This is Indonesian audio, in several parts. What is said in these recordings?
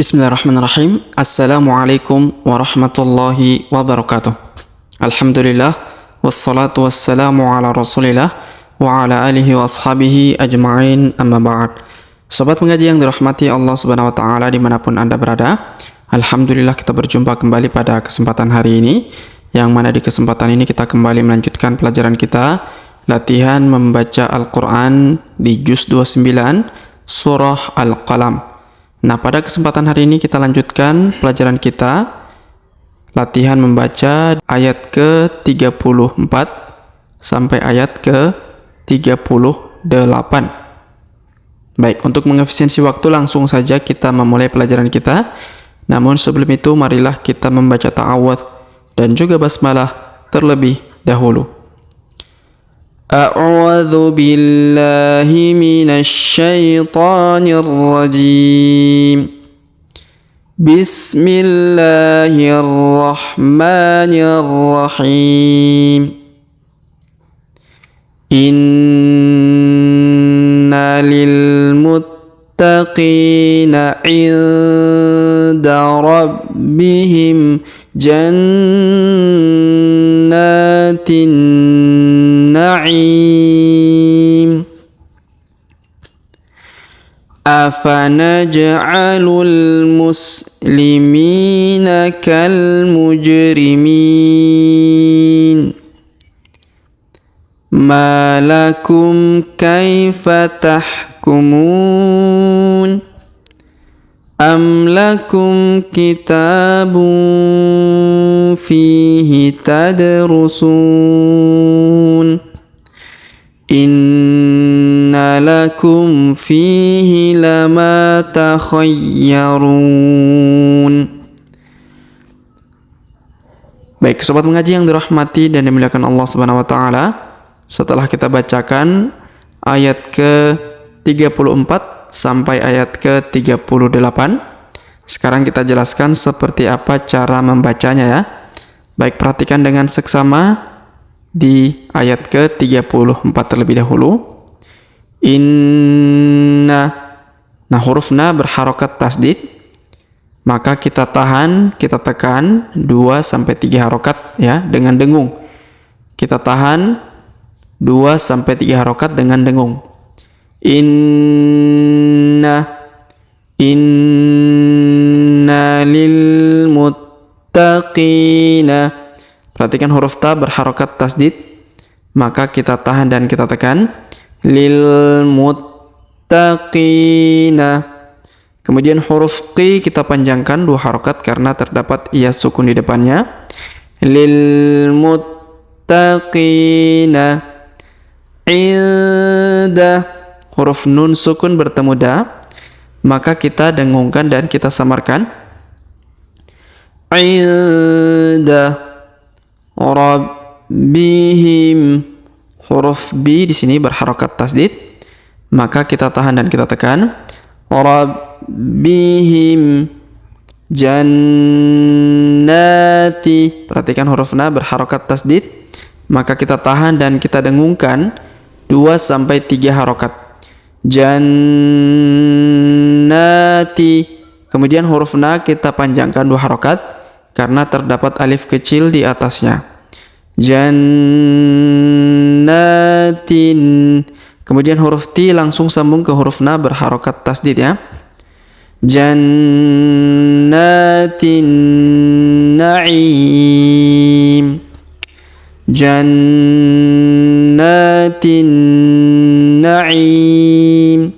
Bismillahirrahmanirrahim. Assalamualaikum warahmatullahi wabarakatuh. Alhamdulillah, wassalatu wassalamu ala rasulillah wa ala alihi wa ashabihi ajma'in, amma ba'd. Sobat pengaji yang dirahmati Allah subhanahu wa ta'ala dimanapun Anda berada, Alhamdulillah kita berjumpa kembali pada kesempatan hari ini, yang mana di kesempatan ini kita kembali melanjutkan pelajaran kita latihan membaca Al-Quran di juz 29 surah Al-Qalam. Nah, pada kesempatan hari ini kita lanjutkan pelajaran kita latihan membaca ayat ke-34 sampai ayat ke-38. Baik, untuk mengefisiensi waktu langsung saja kita memulai pelajaran kita. Namun sebelum itu marilah kita membaca ta'awudz dan juga basmalah terlebih dahulu. A'udzu billahi minasy syaithanir rajim. Bismillahirrahmanirrahim. Inna lil muttaqina 'inda rabbihim jannatin na'im. Afanaj'alul muslimina kal mujrimin. Ma lakum kaifa tahkumun. Am lakum kitabun fihi tadrusun. Inna lakum fihi lama takhayyarun. Baik, sobat mengaji yang dirahmati dan dimuliakan Allah Subhanahu wa taala, setelah kita bacakan ayat ke-34 sampai ayat ke-38, sekarang kita jelaskan seperti apa cara membacanya ya. Baik, perhatikan dengan seksama di ayat ke-34 terlebih dahulu. Inna. Nah, huruf na berharokat tasdid, maka kita tahan, kita tekan 2 sampai 3 harokat ya dengan dengung. Kita tahan 2 sampai 3 harokat dengan dengung. Inna lil muttaqina. Perhatikan huruf ta berharokat tasdid, maka kita tahan dan kita tekan. Lil muttaqina. Kemudian huruf qi kita panjangkan 2 harokat karena terdapat ia sukun di depannya. Lil muttaqina. Inda. Huruf nun sukun bertemu da, maka kita dengungkan dan kita samarkan. Inda rabbihim. Huruf B di sini berharokat tasdid, maka kita tahan dan kita tekan. Rabbihim jannati. Perhatikan huruf na berharokat tasdid, maka kita tahan dan kita dengungkan 2 sampai 3 harokat. Jannati. Kemudian huruf na kita panjangkan 2 harokat karena terdapat alif kecil di atasnya. Jannatin. Kemudian huruf ti langsung sambung ke huruf na berharokat tasdid ya. Jannatin na'im. Jannatin na'im.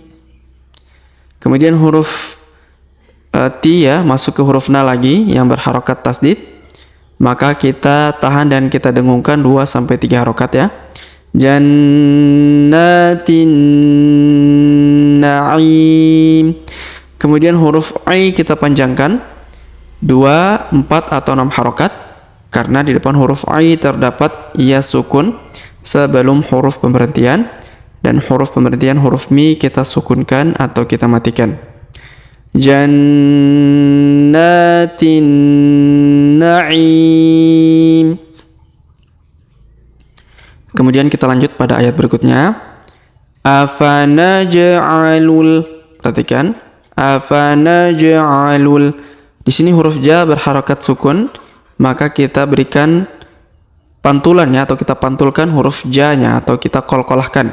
Kemudian huruf ti ya masuk ke huruf na lagi yang berharokat tasdid, maka kita tahan dan kita dengungkan 2 sampai 3 harokat ya. Jannatin na'im. Kemudian huruf ai kita panjangkan 2, 4 atau 6 harokat karena di depan huruf ai terdapat ia sukun sebelum huruf pemberhentian, dan huruf pemberhentian huruf mi kita sukunkan atau kita matikan. Jannatin na'im. Kemudian kita lanjut pada ayat berikutnya. Afanaj'alul. Perhatikan. Afanaj'alul. Di sini huruf ja berharakat sukun, maka kita berikan pantulannya atau kita pantulkan huruf ja-nya atau kita qalqalahkan.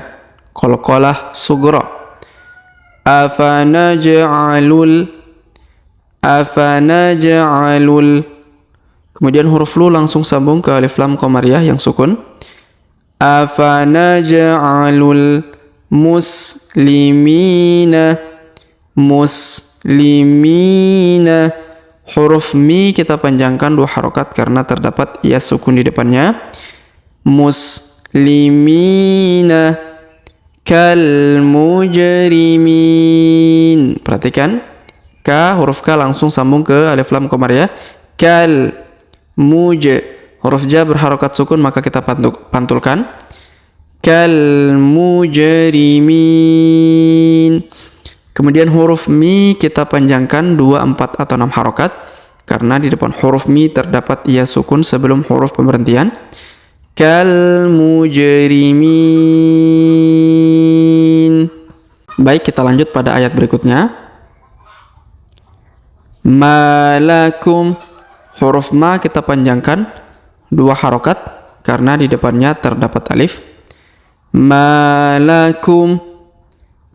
Qalqalah sughra. Afanaj'alul. Kemudian huruf lu langsung sambung ke alif lam qamariyah yang sukun. Afanaj'alul muslimina. Huruf mi kita panjangkan 2 harokat karena terdapat ya sukun di depannya. Muslimina kal mujrimin. Perhatikan, huruf K langsung sambung ke alif lam qamariyah. Kal huruf ja berharokat sukun maka kita pantulkan. Kal mujrimin. Kemudian huruf mi kita panjangkan 2, 4 atau 6 harokat karena di depan huruf mi terdapat ya sukun sebelum huruf pemberhentian. Kal mujrimin. Baik, kita lanjut pada ayat berikutnya. Malakum. Huruf ma kita panjangkan 2 harokat karena di depannya terdapat alif. Malakum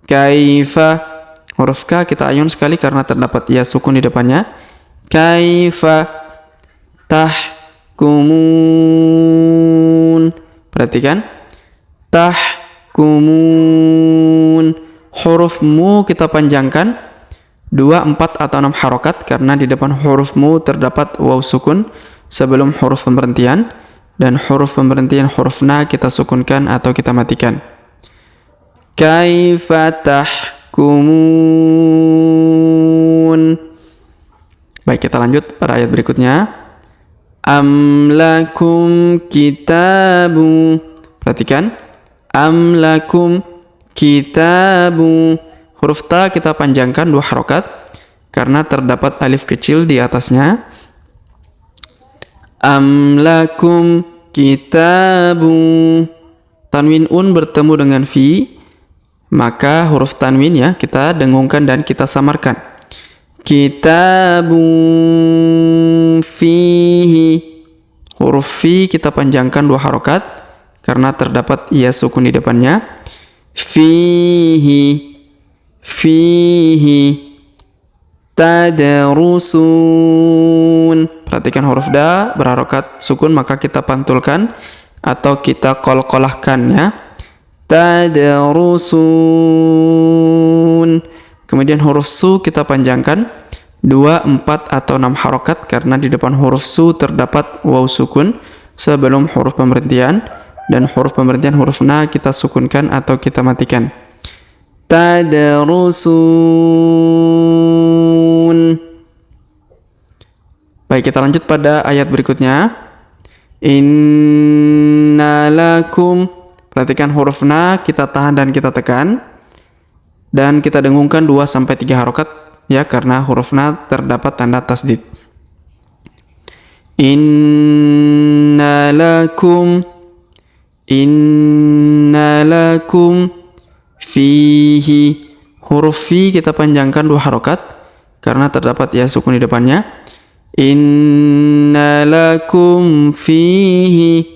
kaifa. Huruf K kita ayun sekali karena terdapat ya sukun di depannya. Kaifa tahkumun. Perhatikan. Tahkumun. Huruf mu kita panjangkan 2, 4 atau 6 harokat karena di depan huruf mu terdapat waw sukun sebelum huruf pemberhentian, dan huruf pemberhentian huruf na kita sukunkan atau kita matikan. Kaifa tahkumun. Baik, kita lanjut pada ayat berikutnya. Amlakum kitabu. Perhatikan. Amlakum kitabu. Huruf ta kita panjangkan 2 harokat karena terdapat alif kecil di atasnya. Amlakum kitabu. Tanwin un bertemu dengan fi, maka huruf tanwin ya kita dengungkan dan kita samarkan. Kitabun fihi. Huruf fi kita panjangkan 2 harokat karena terdapat ya sukun di depannya. Fihi tadrusun. Perhatikan huruf da berharokat sukun maka kita pantulkan atau kita qalqalahkannya. Tadrusun. Kemudian huruf su kita panjangkan 2, 4 atau 6 harokat karena di depan huruf su terdapat waw sukun sebelum huruf pemberhentian, dan huruf pemberhentian huruf na kita sukunkan atau kita matikan. Tadrusun. Baik, kita lanjut pada ayat berikutnya. Innalakum. Perhatikan huruf na kita tahan dan kita tekan dan kita dengungkan 2-3 harokat ya karena huruf na terdapat tanda tasdid. Innalakum fihi. Huruf fi kita panjangkan 2 harokat karena terdapat ya sukun di depannya. Innalakum fihi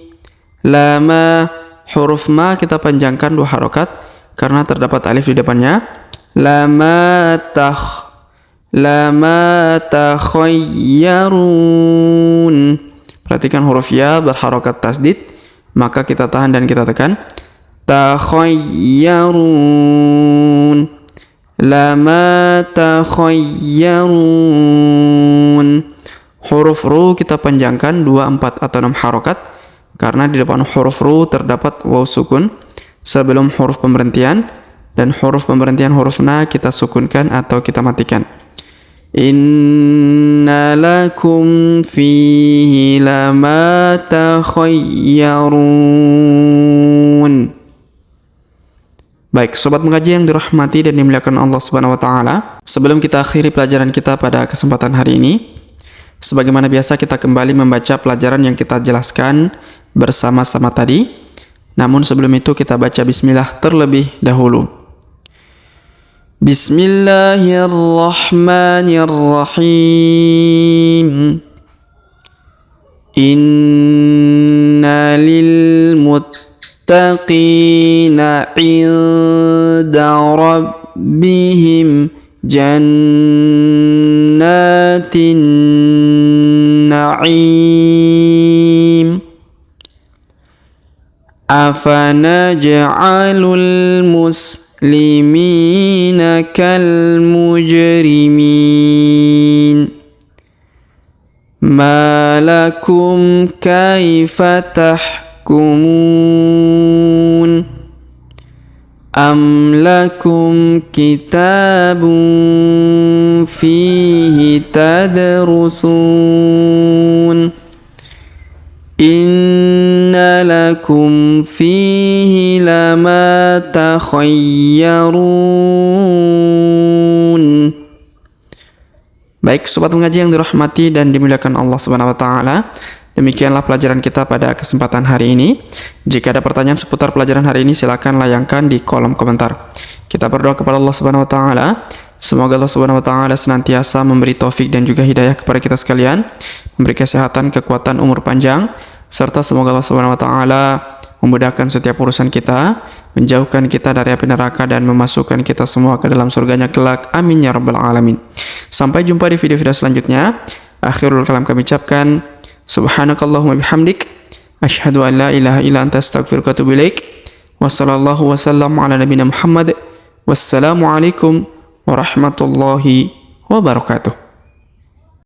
lama. Huruf ma kita panjangkan 2 harokat karena terdapat alif di depannya. Lama takhayyarun. Perhatikan huruf ya berharokat tasdid, maka kita tahan dan kita tekan. Takhayyarun. Lama takhayyarun. Huruf ru kita panjangkan 2, 4 atau 6 harokat karena di depan huruf ru terdapat waw sukun sebelum huruf pemberhentian, dan huruf pemberhentian huruf na kita sukunkan atau kita matikan. Innalakum fihi lama takhayyarun. Baik, sobat mengaji yang dirahmati dan dimuliakan Allah Subhanahu wa taala, sebelum kita akhiri pelajaran kita pada kesempatan hari ini, sebagaimana biasa kita kembali membaca pelajaran yang kita jelaskan bersama-sama tadi. Namun sebelum itu kita baca bismillah terlebih dahulu. Bismillahirrahmanirrahim. Inna lil muttaqina 'inda rabbihim jannatin na'im. Afanaj'alul muslimina kal mujrimin. Ma lakum kaifa tahkumun. Am lakum kitabun fihi tadrusun. Inna lakum fihi lama takhayyarun. Baik, sobat mengaji yang dirahmati dan dimuliakan Allah Subhanahu wa taala, demikianlah pelajaran kita pada kesempatan hari ini. Jika ada pertanyaan seputar pelajaran hari ini, silakan layangkan di kolom komentar. Kita berdoa kepada Allah Subhanahu wa taala, semoga Allah Subhanahu wa taala senantiasa memberi taufik dan juga hidayah kepada kita sekalian, memberi kesehatan, kekuatan, umur panjang, serta semoga Allah Subhanahu wa taala memudahkan setiap urusan kita, menjauhkan kita dari api neraka dan memasukkan kita semua ke dalam surganya kelak. Amin ya rabbal alamin. Sampai jumpa di video-video selanjutnya. Akhirul kalam kami ucapkan subhanakallahumma bihamdik asyhadu an la ilaha illa anta astaghfiruka wa atubu ilaik. Wassallallahu wasallam ala nabiyina Muhammad. Wassalamu alaikum warahmatullahi wabarakatuh.